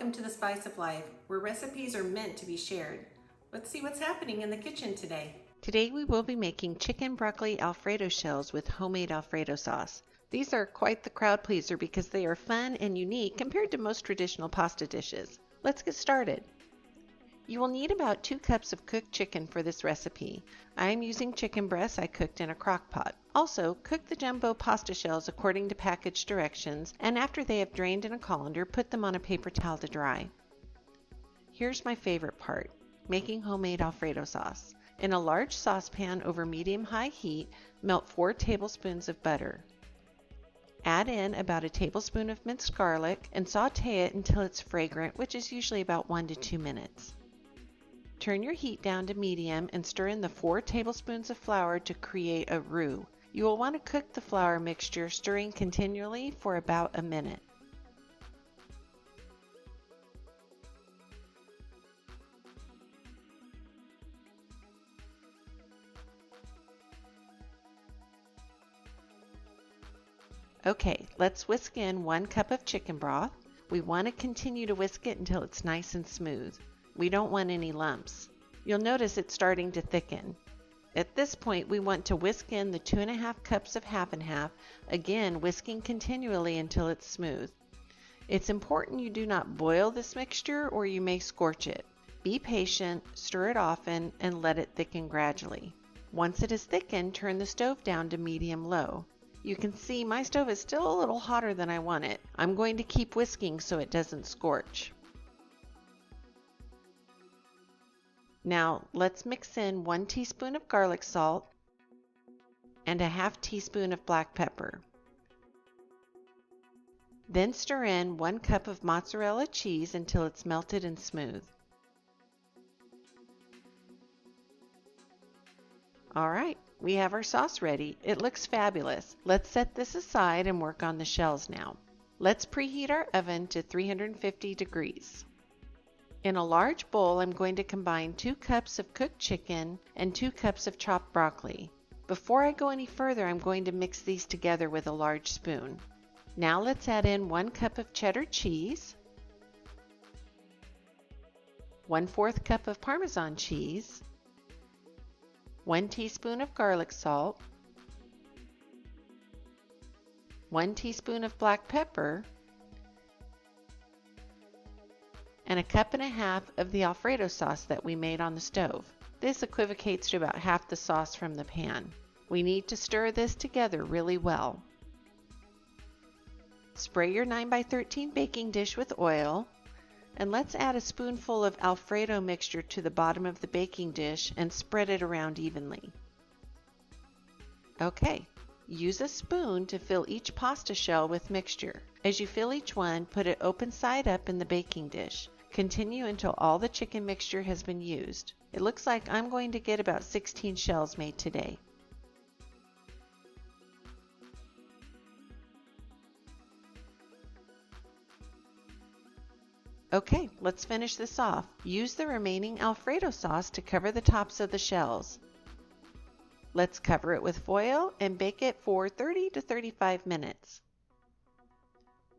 welcome to the Spice of Life, where recipes are meant to be shared. Let's see what's happening in the kitchen today. Today we will be making chicken broccoli Alfredo shells with homemade Alfredo sauce. These are quite the crowd pleaser because they are fun and unique compared to most traditional pasta dishes. Let's get started. You will need about 2 cups of cooked chicken for this recipe. I am using chicken breasts I cooked in a crock pot. Also, cook the jumbo pasta shells according to package directions, and after they have drained in a colander, put them on a paper towel to dry. Here's my favorite part, making homemade Alfredo sauce. In a large saucepan over medium-high heat, melt 4 tablespoons of butter. Add in about a tablespoon of minced garlic and saute it until it's fragrant, which is usually about 1 to 2 minutes. Turn your heat down to medium and stir in the 4 tablespoons of flour to create a roux. You will want to cook the flour mixture, stirring continually for about a minute. Okay, let's whisk in 1 cup of chicken broth. We want to continue to whisk it until it's nice and smooth. We don't want any lumps. You'll notice it's starting to thicken. At this point, we want to whisk in the 2½ cups of half and half, again whisking continually until it's smooth. It's important you do not boil this mixture or you may scorch it. Be patient, stir it often, and let it thicken gradually. Once it is thickened, turn the stove down to medium-low. You can see my stove is still a little hotter than I want it. I'm going to keep whisking so it doesn't scorch. Now let's mix in 1 teaspoon of garlic salt and a ½ teaspoon of black pepper. Then stir in 1 cup of mozzarella cheese until it's melted and smooth. Alright, we have our sauce ready. It looks fabulous. Let's set this aside and work on the shells now. Let's preheat our oven to 350 degrees. In a large bowl, I'm going to combine 2 cups of cooked chicken and 2 cups of chopped broccoli. Before I go any further, I'm going to mix these together with a large spoon. Now let's add in 1 cup of cheddar cheese, 1/4 cup of Parmesan cheese, 1 teaspoon of garlic salt, 1 teaspoon of black pepper, and 1.5 cups of the Alfredo sauce that we made on the stove. This equivocates to about half the sauce from the pan. We need to stir this together really well. Spray your 9x13 baking dish with oil, and let's add a spoonful of Alfredo mixture to the bottom of the baking dish and spread it around evenly. Okay, use a spoon to fill each pasta shell with mixture. As you fill each one, put it open side up in the baking dish. Continue until all the chicken mixture has been used. It looks like I'm going to get about 16 shells made today. Okay, let's finish this off. Use the remaining Alfredo sauce to cover the tops of the shells. Let's cover it with foil and bake it for 30 to 35 minutes.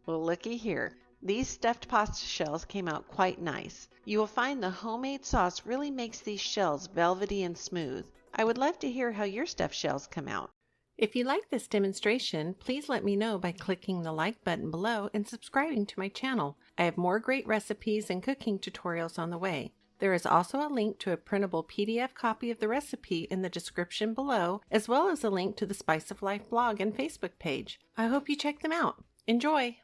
Well, looky here. These stuffed pasta shells came out quite nice. You will find the homemade sauce really makes these shells velvety and smooth. I would love to hear how your stuffed shells come out. If you like this demonstration, please let me know by clicking the like button below and subscribing to my channel. I have more great recipes and cooking tutorials on the way. There is also a link to a printable PDF copy of the recipe in the description below, as well as a link to the Spice of Life blog and Facebook page. I hope you check them out. Enjoy!